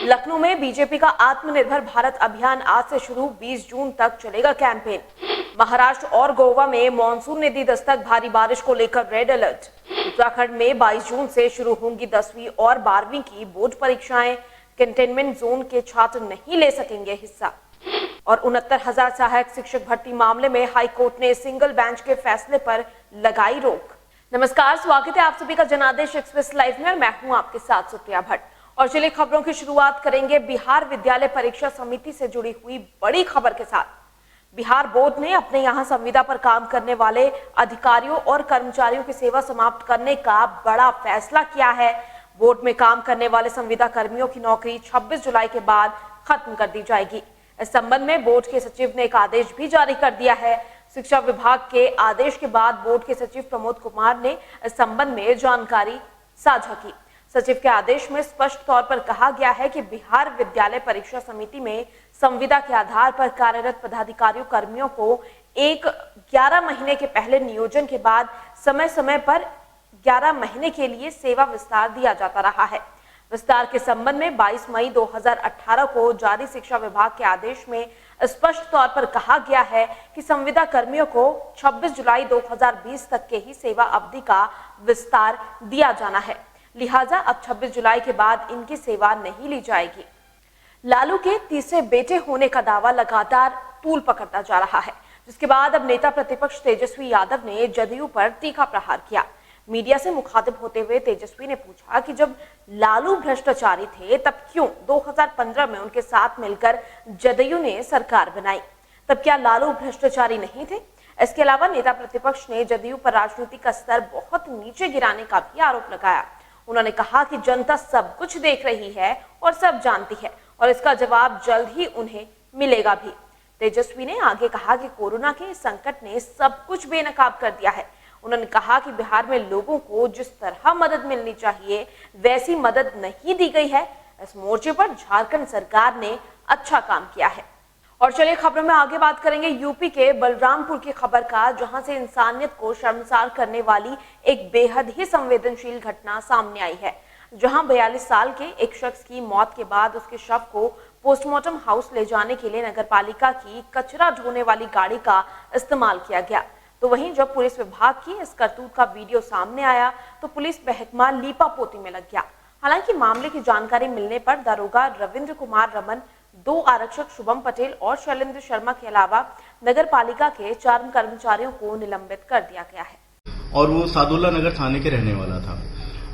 लखनऊ में बीजेपी का आत्मनिर्भर भारत अभियान आज से शुरू, 20 जून तक चलेगा कैंपेन। महाराष्ट्र और गोवा में मानसून ने दी दस्तक, भारी बारिश को लेकर रेड अलर्ट। उत्तराखंड में 22 जून से शुरू होंगी 10वीं और 12वीं की बोर्ड परीक्षाएं, कंटेनमेंट जोन के छात्र नहीं ले सकेंगे हिस्सा। और 69,000 सहायक शिक्षक भर्ती मामले में हाईकोर्ट ने सिंगल बेंच के फैसले पर लगाई रोक। नमस्कार, स्वागत है आप सभी का जनादेश एक्सप्रेस लाइव में और मैं हूं आपके साथ सुप्रिया भट्ट। और चलिए खबरों की शुरुआत करेंगे बिहार विद्यालय परीक्षा समिति से जुड़ी हुई बड़ी खबर के साथ। बिहार बोर्ड ने अपने यहां संविदा पर काम करने वाले अधिकारियों और कर्मचारियों की सेवा समाप्त करने का बड़ा फैसला किया है। बोर्ड में काम करने वाले संविदा कर्मियों की नौकरी 26 जुलाई के बाद खत्म कर दी जाएगी। इस संबंध में बोर्ड के सचिव ने एक आदेश भी जारी कर दिया है। शिक्षा विभाग के आदेश के बाद बोर्ड के सचिव प्रमोद कुमार ने इस संबंध में जानकारी साझा की। सचिव के आदेश में स्पष्ट तौर पर कहा गया है कि बिहार विद्यालय परीक्षा समिति में संविदा के आधार पर कार्यरत पदाधिकारियों कर्मियों को 11 महीने के पहले नियोजन के बाद समय समय पर 11 महीने के लिए सेवा विस्तार दिया जाता रहा है। विस्तार के संबंध में 22 मई 2018 को जारी शिक्षा विभाग के आदेश में स्पष्ट तौर पर कहा गया है कि संविदा कर्मियों को 26 जुलाई 2020 तक के ही सेवा अवधि का विस्तार दिया जाना है। लिहाजा अब 26 जुलाई के बाद इनकी सेवा नहीं ली जाएगी। लालू के तीसरे बेटे होने का दावा लगातार तूल पकड़ता जा रहा है, जिसके बाद अब नेता प्रतिपक्ष तेजस्वी यादव ने जदयू पर तीखा प्रहार किया। मीडिया से मुखातिब होते हुए तेजस्वी ने पूछा कि जब लालू भ्रष्टाचारी थे तब क्यों 2015 में उनके साथ मिलकर जदयू ने सरकार बनाई, तब क्या लालू भ्रष्टाचारी नहीं थे? इसके अलावा नेता प्रतिपक्ष ने जदयू पर राजनीति का स्तर बहुत नीचे गिराने का भी आरोप लगाया। उन्होंने कहा कि जनता सब कुछ देख रही है और सब जानती है और इसका जवाब जल्द ही उन्हें मिलेगा भी। तेजस्वी ने आगे कहा कि कोरोना के संकट ने सब कुछ बेनकाब कर दिया है। उन्होंने कहा कि बिहार में लोगों को जिस तरह मदद मिलनी चाहिए वैसी मदद नहीं दी गई है। इस मोर्चे पर झारखंड सरकार ने अच्छा काम किया है। और चलिए खबरों में आगे बात करेंगे यूपी के बलरामपुर की खबर का, जहां से इंसानियत को शर्मसार करने वाली एक बेहद ही संवेदनशील घटना सामने आई है। जहां 42 साल के एक शख्स की मौत के बाद उसके शव को पोस्टमार्टम हाउस ले जाने के लिए नगरपालिका की कचरा ढोने वाली गाड़ी का इस्तेमाल किया गया। तो वहीं जब पुलिस विभाग की इस करतूत का वीडियो सामने आया तो पुलिस महकमा लीपापोती में लग गया। हालांकि मामले की जानकारी मिलने पर दारोगा रविंद्र कुमार रमन, 2 आरक्षक शुभम पटेल और शैलेंद्र शर्मा के अलावा नगर पालिका के 4 कर्मचारियों को निलंबित कर दिया गया है। और वो सादुल्ला नगर थाने के रहने वाला था।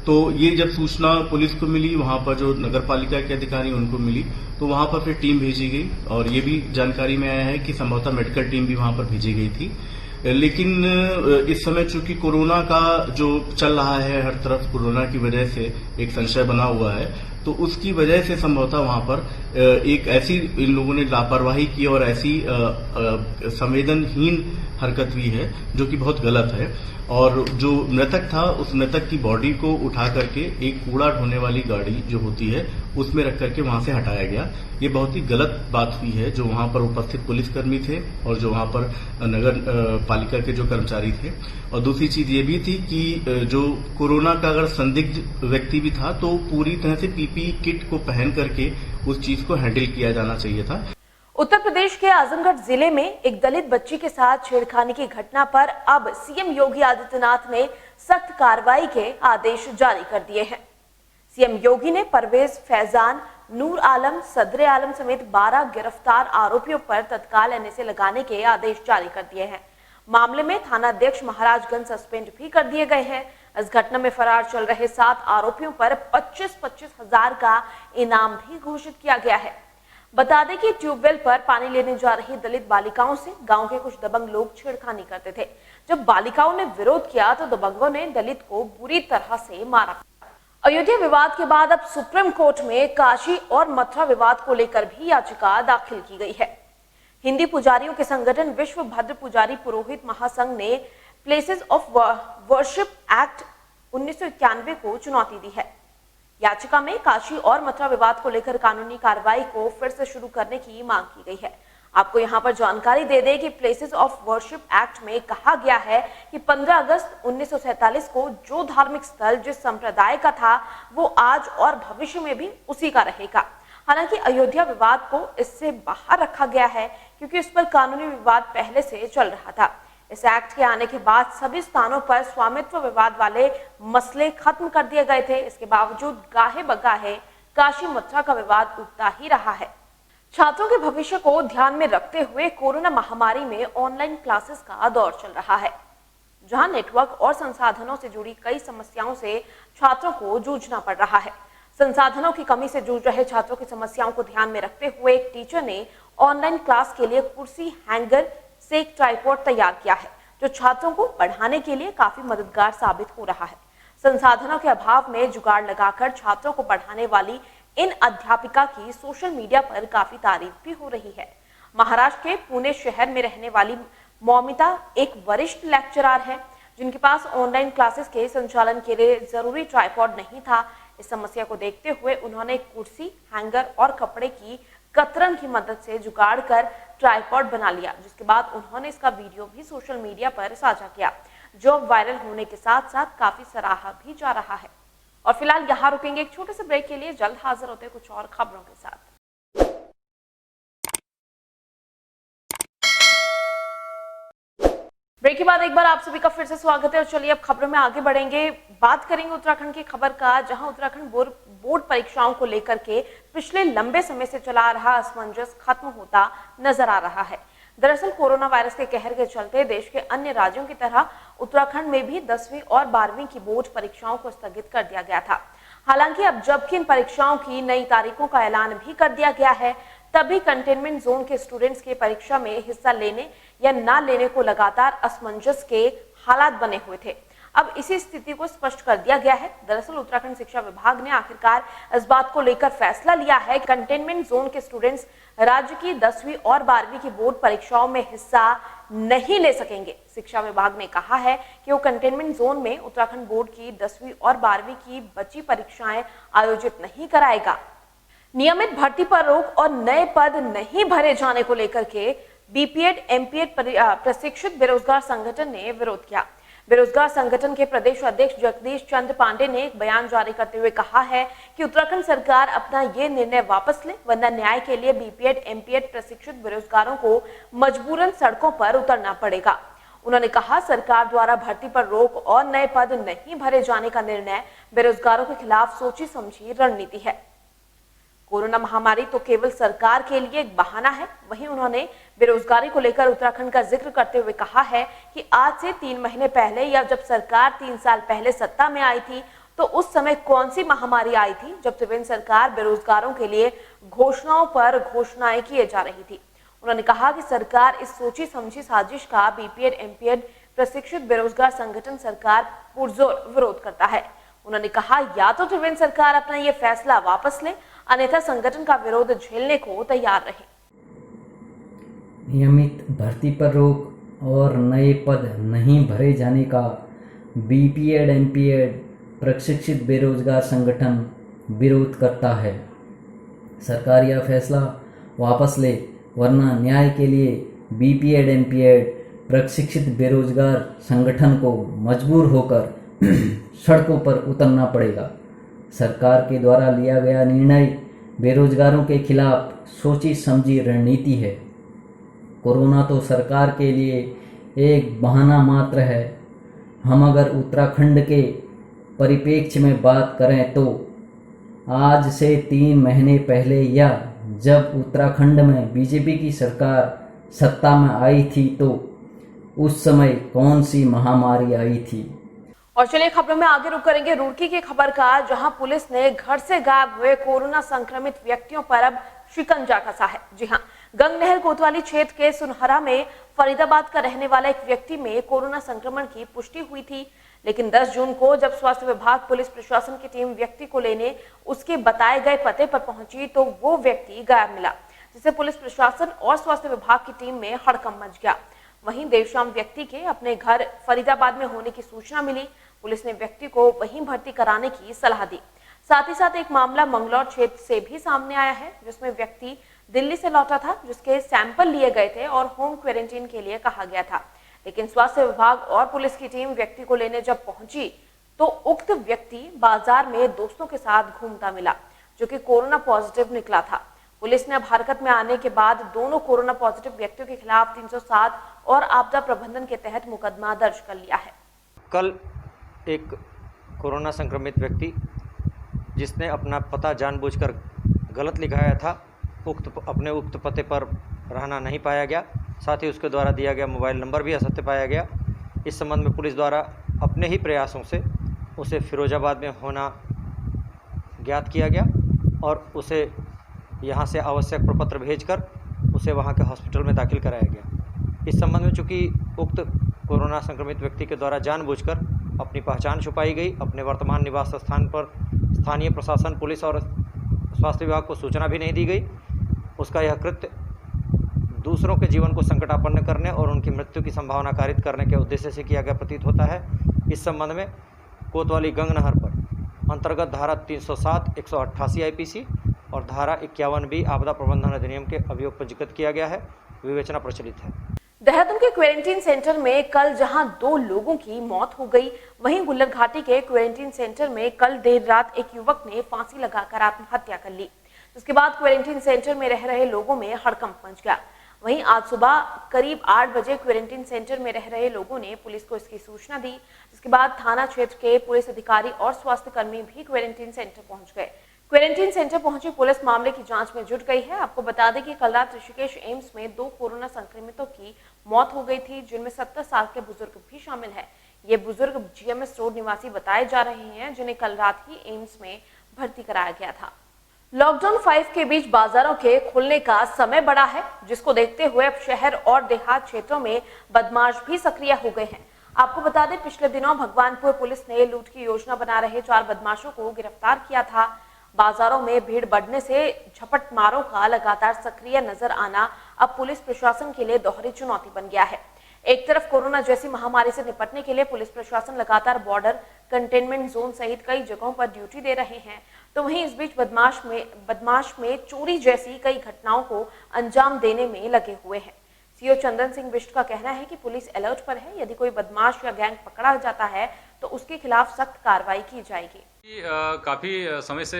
तो ये जब सूचना पुलिस को मिली, वहां पर जो नगर पालिका के अधिकारी उनको मिली, तो वहां पर फिर टीम भेजी गई और ये भी जानकारी में आया है कि संभवतः मेडिकल टीम भी वहां पर भेजी गई थी। लेकिन इस समय चूंकि कोरोना का जो चल रहा है, हर तरफ कोरोना की वजह से एक संशय बना हुआ है, तो उसकी वजह से संभवतः वहां पर एक ऐसी इन लोगों ने लापरवाही की और ऐसी संवेदनहीन हरकत हुई है जो कि बहुत गलत है। और जो मृतक था उस मृतक की बॉडी को उठा करके एक कूड़ा ढोने वाली गाड़ी जो होती है उसमें रख करके वहां से हटाया गया। ये बहुत ही गलत बात हुई है। जो वहां पर उपस्थित पुलिसकर्मी थे और जो वहां पर नगर पालिका के जो कर्मचारी थे, और दूसरी चीज ये भी थी कि जो कोरोना का अगर संदिग्ध व्यक्ति भी था तो पूरी तरह से पीपीई किट को पहन करके उस चीज को हैंडल किया जाना चाहिए था। उत्तर प्रदेश के आजमगढ़ जिले में एक दलित बच्ची के साथ छेड़खानी की घटना पर अब सीएम योगी आदित्यनाथ ने सख्त कार्रवाई के आदेश जारी कर दिए हैं। सीएम योगी ने परवेज, फैजान, नूर आलम, सदरे आलम समेत 12 गिरफ्तार आरोपियों पर तत्काल एनएसए लगाने के आदेश जारी कर दिए हैं। मामले में थानाध्यक्ष महाराजगंज सस्पेंड भी कर दिए गए हैं। इस घटना में फरार चल रहे 7 आरोपियों पर 25-25 हजार का इनाम भी घोषित किया गया है। बता दें कि ट्यूबवेल पर पानी लेने जा रही दलित बालिकाओं से गांव के कुछ दबंग लोग छेड़खानी करते थे। जब बालिकाओं ने विरोध किया तो दबंगों ने दलित को बुरी तरह से मारा। अयोध्या विवाद के बाद अब सुप्रीम कोर्ट में काशी और मथुरा विवाद को लेकर भी याचिका दाखिल की गई है। हिंदी पुजारियों के संगठन विश्व भद्र पुजारी पुरोहित महासंघ ने प्लेसेस ऑफ वर्शिप एक्ट 1991 को चुनौती दी है। याचिका में काशी और मथुरा विवाद को लेकर कानूनी कार्रवाई को फिर से शुरू करने की मांग की गई है। आपको यहां पर जानकारी दे दें कि प्लेसेस ऑफ वर्शिप एक्ट में कहा गया है कि 15 अगस्त 1947 को जो धार्मिक स्थल जिस संप्रदाय का था वो आज और भविष्य में भी उसी का रहेगा। हालांकि अयोध्या विवाद को इससे बाहर रखा गया है क्योंकि इस पर कानूनी विवाद पहले से चल रहा था। इस एक्ट के आने के बाद सभी स्थानों पर स्वामित्व विवाद वाले मसले खत्म कर दिए गए थे। इसके बावजूद गाहे बगाहे काशी मथुरा का विवाद उठता ही रहा है। छात्रों के भविष्य को ध्यान में रखते हुए कोरोना महामारी में ऑनलाइन क्लासेस का दौर चल रहा है, जहां नेटवर्क और संसाधनों से जुड़ी कई समस्याओं से छात्रों को जूझना पड़ रहा है। संसाधनों की कमी से जूझ रहे छात्रों की समस्याओं को ध्यान में रखते हुए एक टीचर ने ऑनलाइन क्लास के लिए कुर्सी, हैंगर से एक ट्राइपॉड तैयार किया है, जो छात्रों को पढ़ाने के लिए काफी मददगार साबित हो रहा है। संसाधनों के अभाव में जुगाड़ लगाकर छात्रों को पढ़ाने वाली इन अध्यापिका की सोशल मीडिया पर काफी तारीफ भी हो रही है। महाराष्ट्र के पुणे शहर में रहने वाली मौमिता एक वरिष्ठ लेक्चरर है, जिनके पास ऑनलाइन क्लासेस के संचालन के लिए जरूरी ट्राइपॉड नहीं था। इस समस्या को देखते हुए उन्होंने कुर्सी, हैंगर और कपड़े की कतरन की मदद से जुगाड़ कर ट्राइपॉड बना लिया, जिसके बाद उन्होंने इसका वीडियो भी सोशल मीडिया पर साझा किया, जो वायरल होने के साथ साथ काफी सराहा भी जा रहा है। और फिलहाल यहाँ रुकेंगे एक छोटे से ब्रेक के लिए, जल्द हाजिर होते हैं कुछ और खबरों के साथ। ब्रेक के बाद एक बार आप सभी का फिर से स्वागत है और चलिए अब खबरों में आगे बढ़ेंगे। बात करेंगे उत्तराखंड की खबर का, जहां उत्तराखंड बोर्ड परीक्षाओं को लेकर के पिछले लंबे समय से चला आ रहा असमंजस खत्म होता नजर आ रहा है। दरअसल कोरोना वायरस के कहर के चलते देश के अन्य राज्यों की तरह उत्तराखंड में भी 10वीं और 12वीं की बोर्ड परीक्षाओं को स्थगित कर दिया गया था। हालांकि अब जबकि इन परीक्षाओं की नई तारीखों का ऐलान भी कर दिया गया है, तभी कंटेनमेंट जोन के स्टूडेंट्स के परीक्षा में हिस्सा लेने या ना लेने को लगातार असमंजस के हालात बने हुए थे। अब इसी स्थिति को स्पष्ट कर दिया गया है। दरअसल उत्तराखंड शिक्षा विभाग ने आखिरकार इस बात को लेकर फैसला लिया है कि कंटेनमेंट जोन के स्टूडेंट्स राज्य की 10वीं और 12वीं की बोर्ड परीक्षाओं में हिस्सा नहीं ले सकेंगे। शिक्षा विभाग ने कहा है कि वो कंटेनमेंट जोन में उत्तराखंड बोर्ड की 10वीं और 12वीं की बची परीक्षाएं आयोजित नहीं कराएगा। नियमित भर्ती पर रोक और नए पद नहीं भरे जाने को लेकर के बीपीएड, एमपीएड प्रशिक्षित बेरोजगार संगठन ने विरोध किया। बेरोजगार संगठन के प्रदेश अध्यक्ष जगदीश चंद्र पांडे ने एक बयान जारी करते हुए कहा है कि उत्तराखंड सरकार अपना ये निर्णय वापस ले, वरना न्याय के लिए बीपीएड, एमपीएड प्रशिक्षित बेरोजगारों को मजबूरन सड़कों पर उतरना पड़ेगा। उन्होंने कहा, सरकार द्वारा भर्ती पर रोक और नए पद नहीं भरे जाने का निर्णय बेरोजगारों के खिलाफ सोची समझी रणनीति है। कोरोना महामारी तो केवल सरकार के लिए एक बहाना है। वहीं उन्होंने बेरोजगारी को लेकर उत्तराखंड का जिक्र करते हुए कहा है कि आज से 3 महीने पहले या जब सरकार 3 साल पहले सत्ता में आई थी, तो उस समय कौन सी महामारी आई थी जब त्रिवेंद्र सरकार बेरोजगारों के लिए घोषणाओं पर घोषणाएं किए जा रही थी। उन्होंने कहा कि सरकार इस सोची समझी साजिश का बीपीएड, एमपीएड प्रशिक्षित बेरोजगार संगठन सरकार पुरजोर विरोध करता है। उन्होंने कहा, या तो त्रिवेंद्र सरकार अपना ये फैसला वापस ले, अन्यथा संगठन का विरोध झेलने को तैयार रहे। नियमित भर्ती पर रोक और नए पद नहीं भरे जाने का बीपीएड, एमपीएड प्रशिक्षित बेरोजगार संगठन विरोध करता है। सरकार यह फैसला वापस ले, वरना न्याय के लिए बीपीएड, एमपीएड प्रशिक्षित बेरोजगार संगठन को मजबूर होकर सड़कों पर उतरना पड़ेगा। सरकार के द्वारा लिया गया निर्णय बेरोजगारों के खिलाफ सोची समझी रणनीति है। कोरोना तो सरकार के लिए एक बहाना मात्र है। हम अगर उत्तराखंड के परिप्रेक्ष्य में बात करें तो आज से 3 महीने पहले या जब उत्तराखंड में बीजेपी की सरकार सत्ता में आई थी, तो उस समय कौन सी महामारी आई थी। और चलिए खबरों में आगे रुक करेंगे रुड़की की खबर का, जहां पुलिस ने घर से गायब हुए कोरोना संक्रमित व्यक्तियों पर अब शिकंजा कसा है। जी हां, गंगनहर कोतवाली क्षेत्र के सुनहरा में फरीदाबाद का रहने वाला एक व्यक्ति में कोरोना संक्रमण की पुष्टि हुई थी, लेकिन 10 जून को जब स्वास्थ्य विभाग पुलिस प्रशासन की टीम व्यक्ति को लेने उसके बताए गए पते पर पहुंची, तो वो व्यक्ति गायब मिला, जिससे पुलिस प्रशासन और स्वास्थ्य विभाग की टीम में हड़कंप मच गया। वहीं देर शाम व्यक्ति के अपने घर फरीदाबाद में होने की सूचना मिली। पुलिस ने व्यक्ति को वहीं भर्ती कराने की सलाह दी। साथ ही साथ एक मामला मंगलौर क्षेत्र से भी सामने आया है, जिसमें व्यक्ति दिल्ली से लौटा था, जिसके सैंपल लिए गए थे और होम क्वारंटीन के लिए कहा गया था। लेकिन स्वास्थ्य विभाग और पुलिस की टीम व्यक्ति को लेने जब पहुंची, तो उक्त व्यक्ति बाजार में दोस्तों के साथ घूमता मिला, जो कि कोरोना पॉजिटिव निकला था। पुलिस ने अब हरकत में आने के बाद दोनों कोरोना पॉजिटिव व्यक्तियों के खिलाफ 307 और आपदा प्रबंधन के तहत मुकदमा दर्ज कर लिया है। कल एक कोरोना संक्रमित व्यक्ति जिसने अपना पता जानबूझकर गलत लिखाया था, अपने उक्त पते पर रहना नहीं पाया गया, साथ ही उसके द्वारा दिया गया मोबाइल नंबर भी असत्य पाया गया। इस संबंध में पुलिस द्वारा अपने ही प्रयासों से उसे फिरोजाबाद में होना ज्ञात किया गया और उसे यहाँ से आवश्यक प्रपत्र भेजकर उसे वहाँ के हॉस्पिटल में दाखिल कराया गया। इस संबंध में चूँकि उक्त कोरोना संक्रमित व्यक्ति के द्वारा जानबूझकर अपनी पहचान छुपाई गई, अपने वर्तमान निवास स्थान पर स्थानीय प्रशासन, पुलिस और स्वास्थ्य विभाग को सूचना भी नहीं दी गई, उसका यह कृत्य दूसरों के जीवन को संकटापन्न करने और उनकी मृत्यु की संभावना कारित करने के उद्देश्य से किया गया प्रतीत होता है। इस संबंध में कोतवाली गंग नहर पर अंतर्गत धारा 307, 188 आईपीसी और धारा 51B आपदा प्रबंधन अधिनियम के अभियोग पंजीकृत किया गया है। विवेचना प्रचलित है। देहरादून के क्वारंटीन सेंटर में कल जहां 2 लोगों की मौत हो गई, वहीं गुल्लर घाटी के क्वारंटीन सेंटर में कल देर रात एक युवक ने फांसी लगाकर आत्महत्या कर ली, जिसके बाद क्वारंटीन सेंटर में रह रहे लोगों में हड़कंप मच गया। वहीं आज सुबह करीब 8 बजे क्वारंटीन सेंटर में रह रहे लोगों ने पुलिस को इसकी सूचना दी, जिसके बाद थाना क्षेत्र के पुलिस अधिकारी और स्वास्थ्य कर्मी भी क्वारंटीन सेंटर पहुंच गए। क्वारंटीन सेंटर पहुंची पुलिस मामले की जांच में जुट गई है। आपको बता दें कि कल रात ऋषिकेश एम्स में 2 कोरोना संक्रमितों की मौत हो गई थी, जिनमें 70 साल के बुजुर्ग भी शामिल है। ये बुजुर्ग GMS रोड निवासी बताए जा रहे हैं, जिन्हें कल रात ही एम्स में भर्ती कराया गया था। लॉकडाउन 5 के बीच बाजारों के खुलने का समय बढ़ा है, जिसको देखते हुए अब शहर और देहात क्षेत्रों में बदमाश भी सक्रिय हो गए हैं। आपको बता दें, पिछले दिनों भगवानपुर पुलिस ने लूट की योजना बना रहे 4 बदमाशों को गिरफ्तार किया था। बाजारों में भीड़ बढ़ने से झपटमारों का लगातार सक्रिय नजर आना अब पुलिस प्रशासन के लिए दोहरी चुनौती बन गया है। एक तरफ कोरोना जैसी महामारी से निपटने के लिए पुलिस प्रशासन लगातार बॉर्डर, कंटेनमेंट जोन सहित कई जगहों पर ड्यूटी दे रहे हैं, तो वहीं इस बीच बदमाश में चोरी जैसी कई घटनाओं को अंजाम देने में लगे हुए हैं। सीओ चंदन सिंह बिष्ट का कहना है कि पुलिस अलर्ट पर है। यदि कोई बदमाश या गैंग पकड़ा जाता है तो उसके खिलाफ सख्त कार्रवाई की जाएगी। काफ़ी समय से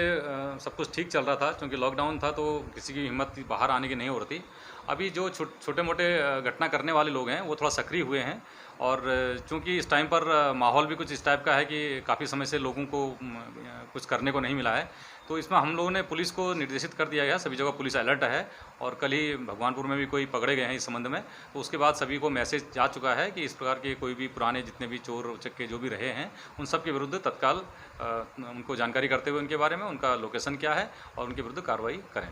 सब कुछ ठीक चल रहा था, क्योंकि लॉकडाउन था तो किसी की हिम्मत बाहर आने की नहीं हो रही थी। अभी जो छोटे मोटे घटना करने वाले लोग हैं वो थोड़ा सक्रिय हुए हैं, और चूंकि इस टाइम पर माहौल भी कुछ इस टाइप का है कि काफ़ी समय से लोगों को कुछ करने को नहीं मिला है, तो इसमें हम लोगों ने पुलिस को निर्देशित कर दिया गया। सभी जगह पुलिस अलर्ट है, और कल ही भगवानपुर में भी कोई पकड़े गए हैं इस संबंध में। तो उसके बाद सभी को मैसेज जा चुका है कि इस प्रकार के कोई भी पुराने जितने भी चोर उचक्के जो भी रहे हैं उन सब के विरुद्ध तत्काल उनको जानकारी करते हुए उनके बारे में, उनका लोकेशन क्या है और उनके विरुद्ध कार्रवाई करें।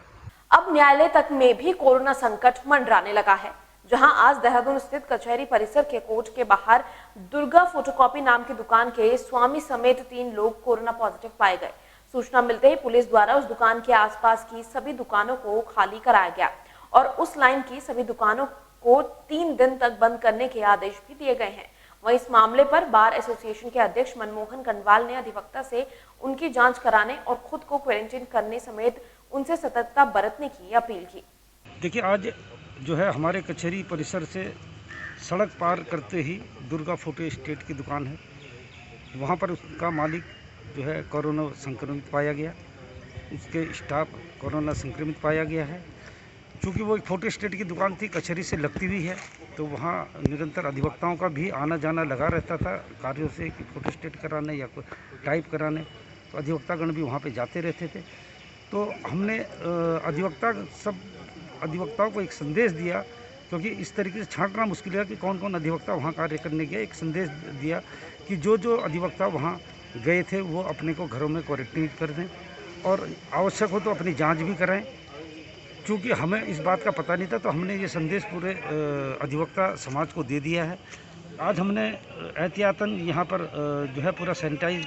अब न्यायालय तक में भी कोरोना संकट मंडराने लगा है, जहां आज देहरादून स्थित कचहरी परिसर के कोर्ट के बाहर दुर्गा फोटोकॉपी नाम की दुकान के स्वामी समेत 3 लोग कोरोना पॉजिटिव पाए गए। सूचना मिलते ही पुलिस द्वारा उस दुकान के आसपास की सभी दुकानों को खाली कराया गया और उस लाइन की सभी दुकानों को 3 दिन तक बंद करने के आदेश भी दिए गए हैं। वहीं इस मामले पर बार एसोसिएशन के अध्यक्ष मनमोहन कंडवाल ने अधिवक्ता से उनकी जांच कराने और खुद को क्वारंटीन करने समेत उनसे सतर्कता बरतने की अपील की। देखिए, आज जो है हमारे कचहरी परिसर से सड़क पार करते ही दुर्गा फोटो स्टेट की दुकान है, वहाँ पर उसका मालिक जो है कोरोना संक्रमित पाया गया, उसके स्टाफ कोरोना संक्रमित पाया गया है। चूँकि वो एक फोटो स्टेट की दुकान थी, कचहरी से लगती हुई है, तो वहाँ निरंतर अधिवक्ताओं का भी आना जाना लगा रहता था कार्यों से, कि फोटो स्टेट कराने या कोई टाइप कराने, तो अधिवक्तागण भी वहाँ पे जाते रहते थे। तो हमने अधिवक्ताओं को एक संदेश दिया, क्योंकि इस तरीके से छांटना मुश्किल है कि कौन कौन अधिवक्ता वहाँ कार्य करने गया। एक संदेश दिया कि जो अधिवक्ता वहाँ गए थे वो अपने को घरों में क्वारंटीन कर दें और आवश्यक हो तो अपनी जांच भी कराएं। चूँकि हमें इस बात का पता नहीं था, तो हमने ये संदेश पूरे अधिवक्ता समाज को दे दिया है। आज हमने एहतियातन यहाँ पर जो है पूरा सैनिटाइज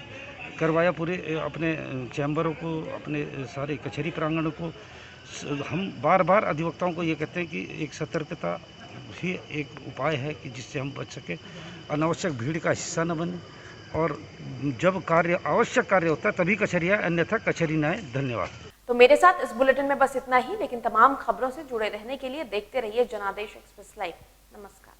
करवाया, पूरे अपने चैम्बरों को, अपने सारे कचहरी प्रांगणों को। हम बार बार अधिवक्ताओं को ये कहते हैं कि एक सतर्कता ही एक उपाय है कि जिससे हम बच सकें, अनावश्यक भीड़ का हिस्सा न बने, और जब आवश्यक कार्य होता है तभी कचहरी आए, अन्यथा कचहरी न आए। धन्यवाद। तो मेरे साथ इस बुलेटिन में बस इतना ही, लेकिन तमाम खबरों से जुड़े रहने के लिए देखते रहिए जनादेश एक्सप्रेस लाइव। नमस्कार।